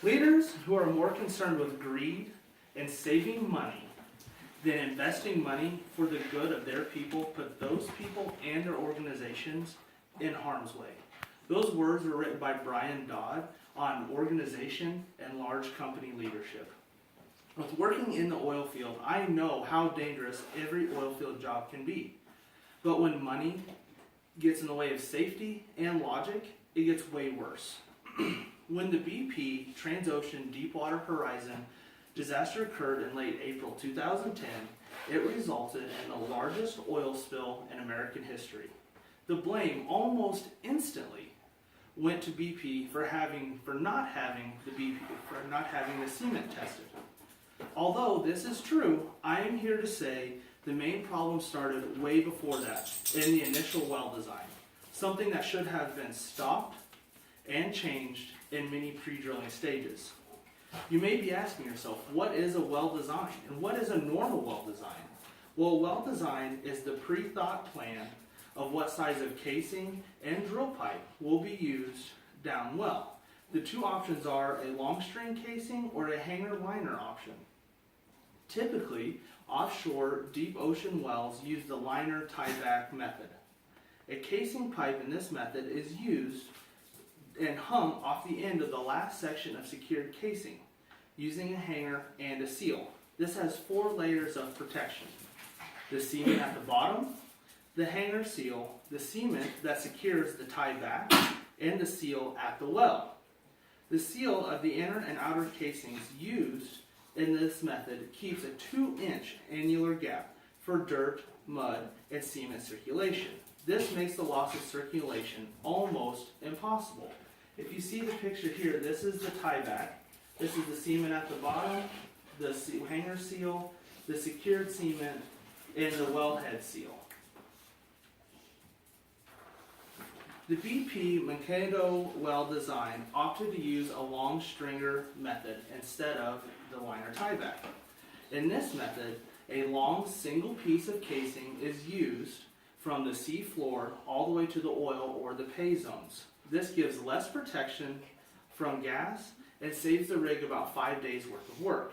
Leaders who are more concerned with greed and saving money than investing money for the good of their people put those people and their organizations in harm's way. Those words were written by Brian Dodd on organization and large company leadership. With working in the oil field, I know how dangerous every oil field job can be. But when money gets in the way of safety and logic, it gets way worse. When the BP Transocean Deepwater Horizon disaster occurred in late April 2010, it resulted in the largest oil spill in American history. The blame almost instantly went to BP for not having the cement tested. Although this is true, I am here to say the main problem started way before that, in the initial well design, something that should have been stopped and changed in many pre-drilling stages. You may be asking yourself, what is a well design and what is a normal well design? Well, well design is the pre-thought plan of what size of casing and drill pipe will be used down well. The two options are a long string casing or a hanger liner option. Typically, offshore deep ocean wells use the liner tieback method. A casing pipe in this method is used and hung off the end of the last section of secured casing using a hanger and a seal. This has 4 layers of protection: the cement at the bottom, the hanger seal, the cement that secures the tieback, and the seal at the well. The seal of the inner and outer casings used in this method keeps a 2-inch annular gap for dirt, mud, and cement circulation. This makes the loss of circulation almost impossible. If you see the picture here, this is the tieback, this is the cement at the bottom, the hanger seal, the secured cement, and the wellhead seal. The BP Mankato well design opted to use a long stringer method instead of the liner tieback. In this method, a long single piece of casing is used from the sea floor all the way to the oil or the pay zones. This gives less protection from gas and saves the rig about 5 days worth of work.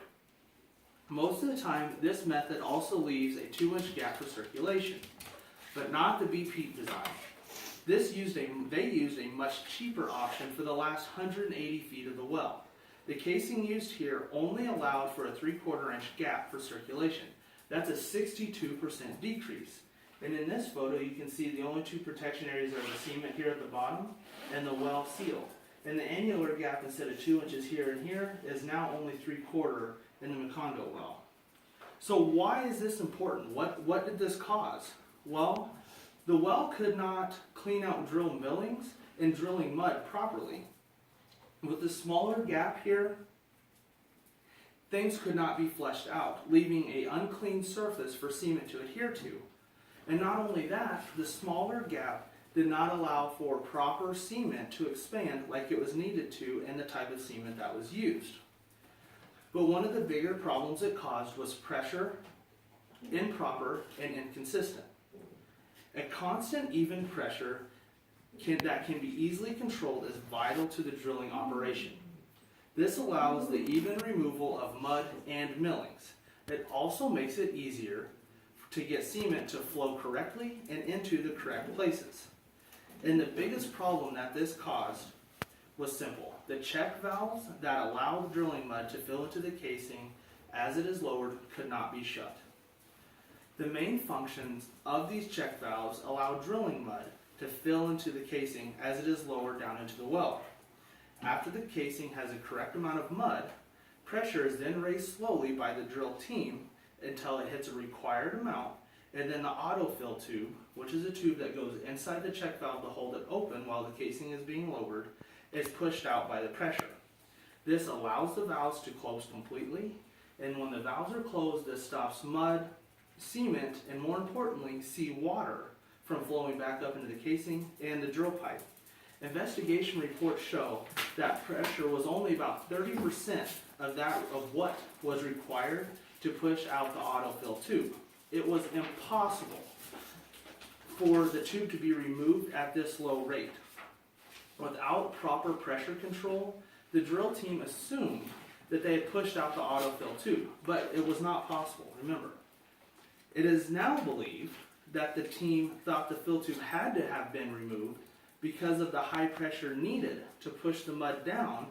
Most of the time, this method also leaves a 2-inch gap for circulation, but not the BP design. They used a much cheaper option for the last 180 feet of the well. The casing used here only allowed for a 3/4 inch gap for circulation. That's a 62% decrease. And in this photo, you can see the only 2 protection areas are the cement here at the bottom and the well seal. And the annular gap, instead of 2 inches here and here, is now only 3/4 in the Macondo well. So why is this important? What did this cause? Well, the well could not clean out drill millings and drilling mud properly. With the smaller gap here, things could not be flushed out, leaving an unclean surface for cement to adhere to. And not only that, the smaller gap did not allow for proper cement to expand like it was needed to in the type of cement that was used. But one of the bigger problems it caused was pressure, improper and inconsistent. A constant even pressure that can be easily controlled is vital to the drilling operation. This allows the even removal of mud and millings. It also makes it easier to get cement to flow correctly and into the correct places. And the biggest problem that this caused was simple. The check valves that allow the drilling mud to fill into the casing as it is lowered could not be shut. The main functions of these check valves allow drilling mud to fill into the casing as it is lowered down into the well. After the casing has a correct amount of mud, pressure is then raised slowly by the drill team until it hits a required amount, and then the autofill tube, which is a tube that goes inside the check valve to hold it open while the casing is being lowered, is pushed out by the pressure. This allows the valves to close completely, and when the valves are closed, this stops mud, cement, and more importantly, seawater from flowing back up into the casing and the drill pipe. Investigation reports show that pressure was only about 30% of what was required to push out the autofill tube. It was impossible for the tube to be removed at this low rate. Without proper pressure control, the drill team assumed that they had pushed out the autofill tube, but it was not possible, remember. It is now believed that the team thought the fill tube had to have been removed because of the high pressure needed to push the mud down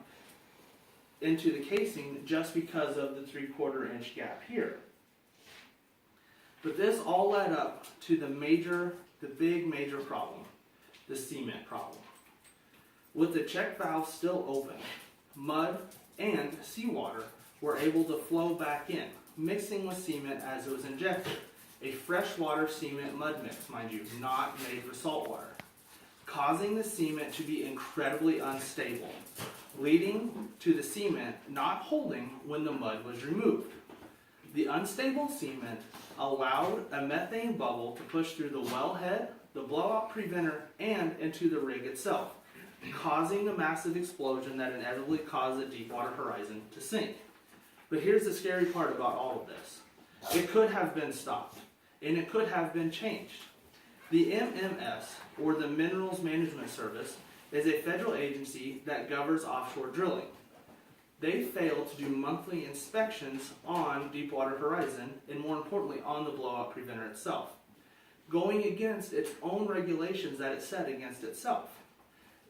into the casing just because of the 3/4 inch gap here. But this all led up to the big major problem, the cement problem. With the check valve still open, mud and seawater were able to flow back in, mixing with cement as it was injected. A freshwater cement mud mix, mind you, not made for saltwater, causing the cement to be incredibly unstable, leading to the cement not holding when the mud was removed. The unstable cement allowed a methane bubble to push through the wellhead, the blowout preventer, and into the rig itself, causing a massive explosion that inevitably caused the Deepwater Horizon to sink. But here's the scary part about all of this. It could have been stopped, and it could have been changed. The MMS, or the Minerals Management Service, is a federal agency that governs offshore drilling. They failed to do monthly inspections on Deepwater Horizon, and more importantly, on the blowout preventer itself, going against its own regulations that it set against itself.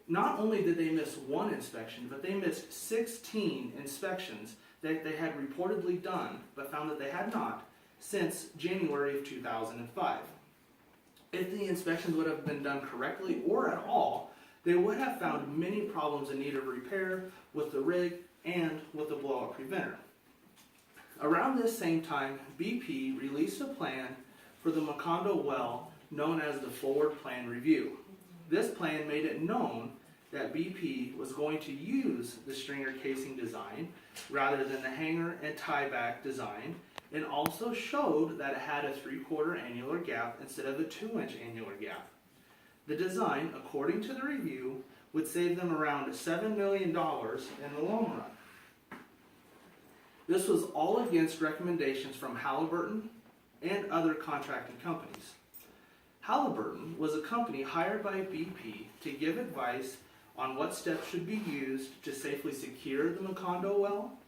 Not only did they miss one inspection, but they missed 16 inspections that they had reportedly done, but found that they had not, since January of 2005. If the inspections would have been done correctly or at all, they would have found many problems in need of repair with the rig and with the blowout preventer. Around this same time, BP released a plan for the Macondo well known as the Forward Plan Review. This plan made it known that BP was going to use the stringer casing design rather than the hanger and tieback design, and also showed that it had a 3/4 annular gap instead of a 2-inch annular gap. The design, according to the review, would save them around $7 million in the long run. This was all against recommendations from Halliburton and other contracting companies. Halliburton was a company hired by BP to give advice on what steps should be used to safely secure the Macondo well,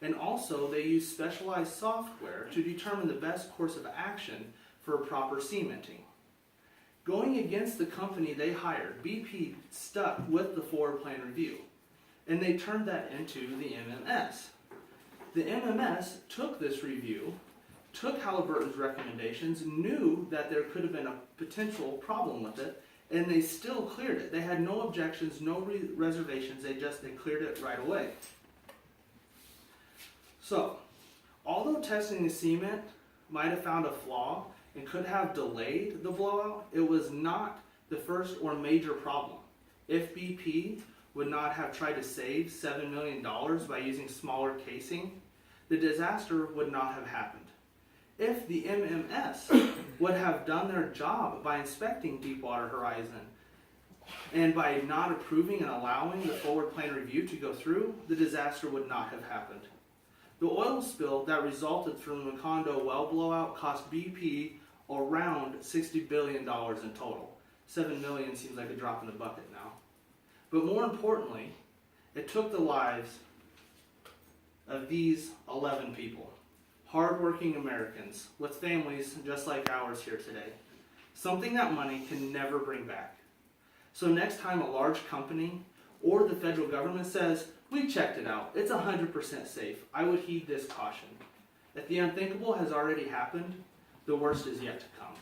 and also they used specialized software to determine the best course of action for proper cementing. Going against the company they hired, BP stuck with the Forward Plan Review, and they turned that into the MMS. The MMS took this review, took Halliburton's recommendations, knew that there could have been a potential problem with it, and they still cleared it. They had no objections, no reservations, they cleared it right away. So, although testing the cement might have found a flaw and could have delayed the blowout, it was not the first or major problem. If BP would not have tried to save $7 million by using smaller casing, the disaster would not have happened. If the MMS would have done their job by inspecting Deepwater Horizon and by not approving and allowing the Forward Plan Review to go through, the disaster would not have happened. The oil spill that resulted from the Macondo well blowout cost BP around $60 billion in total. $7 million seems like a drop in the bucket now. But more importantly, it took the lives of these 11 people. Hardworking Americans with families just like ours here today. Something that money can never bring back. So next time a large company or the federal government says, "We checked it out, it's 100% safe," I would heed this caution. If the unthinkable has already happened, the worst is yet to come.